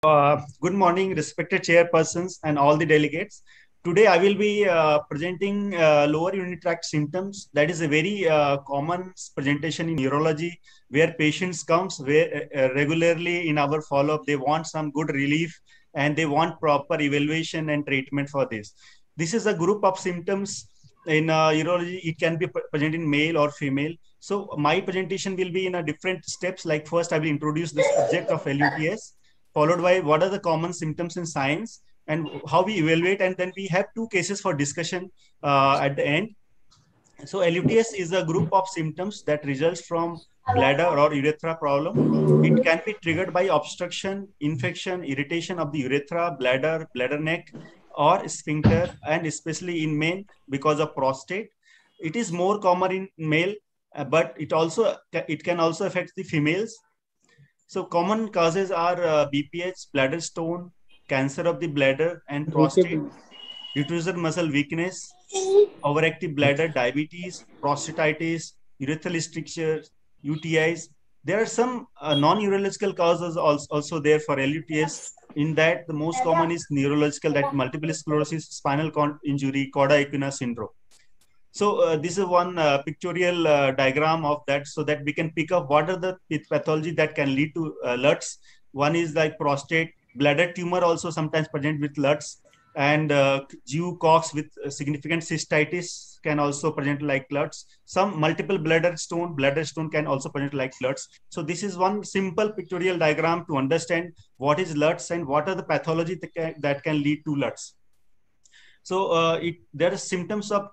Good morning, respected chairpersons and all the delegates. Today, I will be presenting lower unit tract symptoms. That is a very common presentation in neurology, where patients comes regularly in our follow-up. They want some good relief and they want proper evaluation and treatment for this. This is a group of symptoms in urology. It can be present in male or female. So my presentation will be in a different steps. Like first, I will introduce the subject of LUTS, followed by what are the common symptoms and signs and how we evaluate. And then we have two cases for discussion at the end. So LUTS is a group of symptoms that results from bladder or urethra problem. It can be triggered by obstruction, infection, irritation of the urethra, bladder neck, or sphincter, and especially in men because of prostate. It is more common in male, but it can also affect the females. So common causes are BPH, bladder stone, cancer of the bladder and prostate, uterine muscle weakness, overactive bladder, diabetes, prostatitis, urethral strictures, UTIs. There are some non-urological causes also there for LUTS. In that, the most common is neurological, that multiple sclerosis, spinal cord injury, cauda equina syndrome. So this is one pictorial diagram of that, so that we can pick up what are the pathology that can lead to LUTS. One is like prostate, bladder tumor also sometimes present with LUTS, and GU Cox with significant cystitis can also present like LUTS. Some multiple bladder stone can also present like LUTS. So this is one simple pictorial diagram to understand what is LUTS and what are the pathology that can lead to LUTS. So there are symptoms of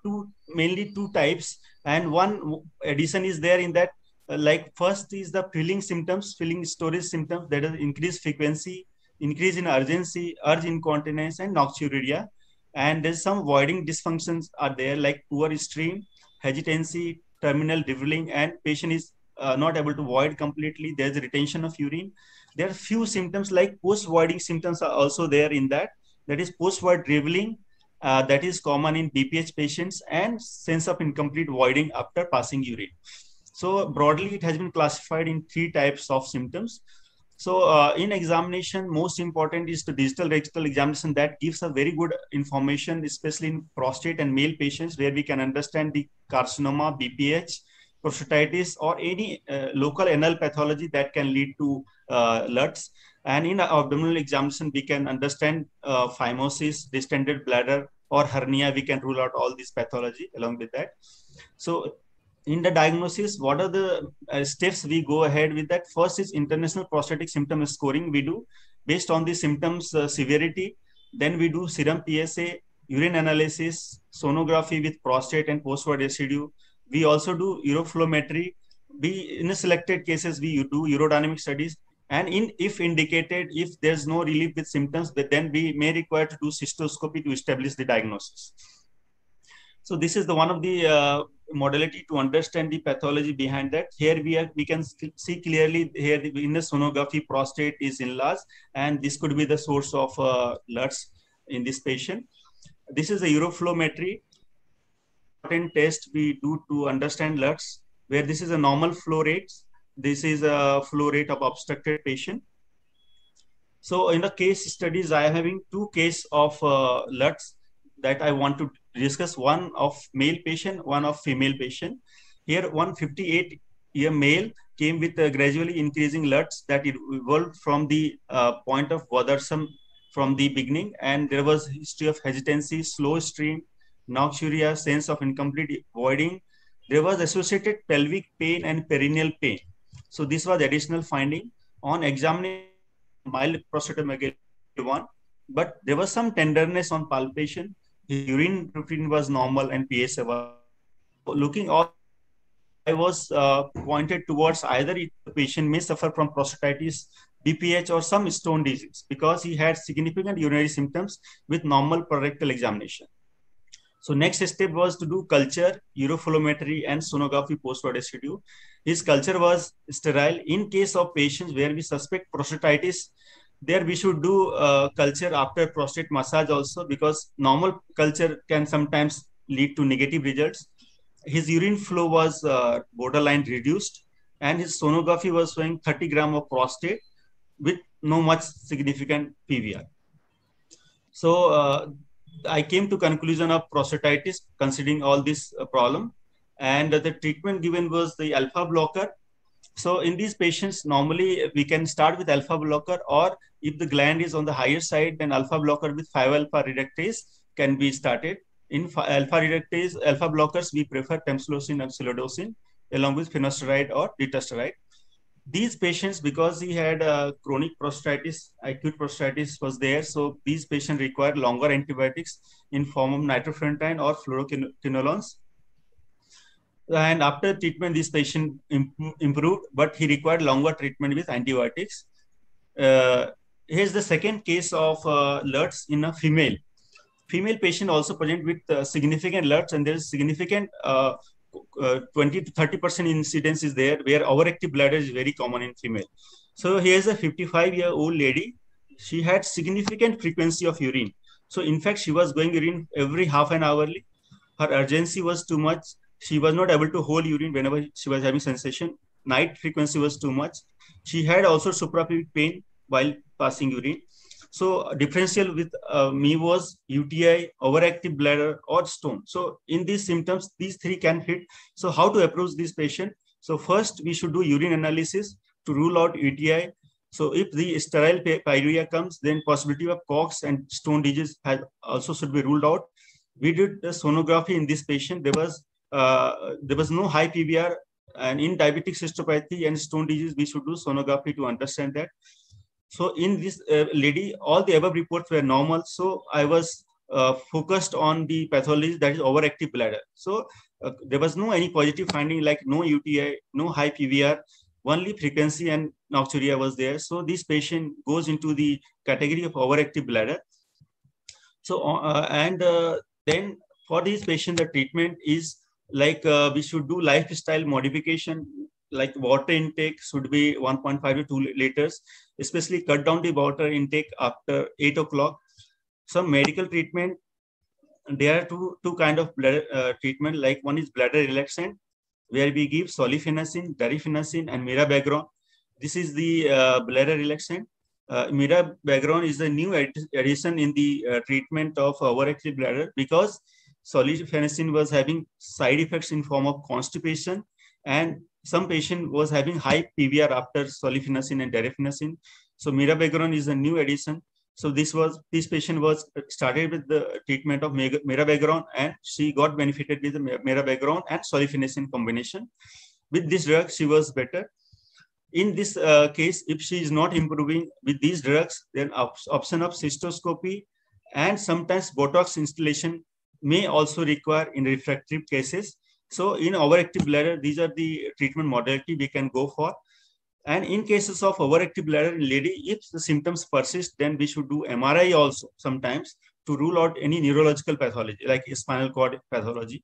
mainly two types, and one addition is there in that. Like first is the filling symptoms, filling storage symptoms, that is increased frequency, increase in urgency, urge incontinence, and nocturia. And there's some voiding dysfunctions are there, like poor stream, hesitancy, terminal dribbling, and patient is not able to void completely. There's retention of urine. There are few symptoms like post-voiding symptoms are also there in that. That is post-void dribbling, that is common in BPH patients, and sense of incomplete voiding after passing urine. So broadly, it has been classified in three types of symptoms. So in examination, most important is the digital rectal examination that gives a very good information, especially in prostate and male patients, where we can understand the carcinoma, BPH, prostatitis, or any local anal pathology that can lead to LUTS. And in abdominal examination, we can understand phimosis, distended bladder, or hernia. We can rule out all this pathology along with that. So in the diagnosis, what are the steps we go ahead with that? First is international prostatic symptom scoring we do based on the symptoms severity. Then we do serum PSA, urine analysis, sonography with prostate and post-void residue. We also do uroflowmetry. In a selected cases, we do urodynamic studies. And if indicated, if there's no relief with symptoms, then we may require to do cystoscopy to establish the diagnosis. So this is the one of the modality to understand the pathology behind that. Here we can see clearly here in the sonography, prostate is enlarged, and this could be the source of LUTS in this patient. This is a uroflowmetry test we do to understand LUTS, where this is a normal flow rate. This is a flow rate of obstructed patient. So in the case studies, I am having two cases of LUTS that I want to discuss, one of male patient, one of female patient. Here, 158-year male came with a gradually increasing LUTS that evolved from the point of bothersome from the beginning, and there was history of hesitancy, slow stream, nocturia, sense of incomplete voiding. There was associated pelvic pain and perineal pain. So this was additional finding. On examination, mild prostatomegaly 1, but there was some tenderness on palpation. His urine routine was normal and PSA was. Looking all, I was pointed towards either the patient may suffer from prostatitis, BPH, or some stone disease because he had significant urinary symptoms with normal rectal examination. So next step was to do culture, uroflowmetry, and sonography post-void residue. His culture was sterile. In case of patients where we suspect prostatitis, there we should do culture after prostate massage also, because normal culture can sometimes lead to negative results. His urine flow was borderline reduced, and his sonography was showing 30 grams of prostate. with no much significant PVR. So I came to conclusion of prostatitis considering all this problem, and the treatment given was the alpha blocker. So in these patients, normally we can start with alpha blocker, or if the gland is on the higher side, then alpha blocker with 5-alpha reductase can be started. In alpha reductase, alpha blockers, we prefer tamsulosin and silodosin along with finasteride or dutasteride. These patients, because he had chronic prostatitis, acute prostatitis was there, so these patients require longer antibiotics in form of nitrofurantoin or fluoroquinolones. And after treatment, this patient improved, but he required longer treatment with antibiotics. Here's the second case of LUTS in a female. Female patient also present with significant LUTS, and there is significant 20 to 30% incidence is there, where overactive bladder is very common in female. So here's a 55-year-old lady. She had significant frequency of urine. So in fact, she was going urine every half an hourly. Her urgency was too much. She was not able to hold urine whenever she was having sensation. Night frequency was too much. She had also suprapubic pain while passing urine. So differential with me was UTI, overactive bladder, or stone. So in these symptoms, these three can fit. So how to approach this patient? So first, we should do urine analysis to rule out UTI. So if the sterile pyuria comes, then possibility of Cox and stone disease also should be ruled out. We did the sonography in this patient. There was no high PVR, and in diabetic cystopathy and stone disease, we should do sonography to understand that. So in this lady, all the above reports were normal. So I was focused on the pathology, that is overactive bladder. So there was no any positive finding like no UTI, no high PVR, only frequency and nocturia was there. So this patient goes into the category of overactive bladder. So then for this patient, the treatment is like we should do lifestyle modification, like water intake should be 1.5 to 2 liters, especially cut down the water intake after 8 o'clock. Some medical treatment, there are two kind of bladder treatment, like one is bladder relaxant, where we give solifenacin, darifenacin, and mirabegron. This is the bladder relaxant. Mirabegron is the new addition in the treatment of overactive bladder, because solifenacin was having side effects in form of constipation, and some patient was having high PVR after solifenacin and darifenacin. So mirabegron is a new addition. So this patient was started with the treatment of mirabegron, and she got benefited with the mirabegron and solifenacin combination. With this drug, she was better. In this case, if she is not improving with these drugs, then option of cystoscopy and sometimes Botox instillation may also require in refractory cases. So in overactive bladder, these are the treatment modality we can go for. And in cases of overactive bladder in lady, if the symptoms persist, then we should do MRI also sometimes to rule out any neurological pathology like spinal cord pathology.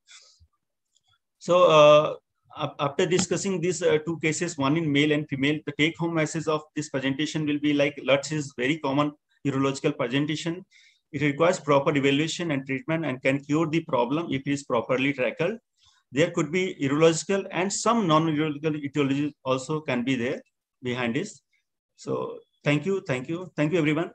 So after discussing these two cases, one in male and female, the take-home message of this presentation will be like LUTS is very common urological presentation. It requires proper evaluation and treatment and can cure the problem if it is properly tackled. There could be urological and some non-urological etiologies also can be there behind this. So thank you everyone.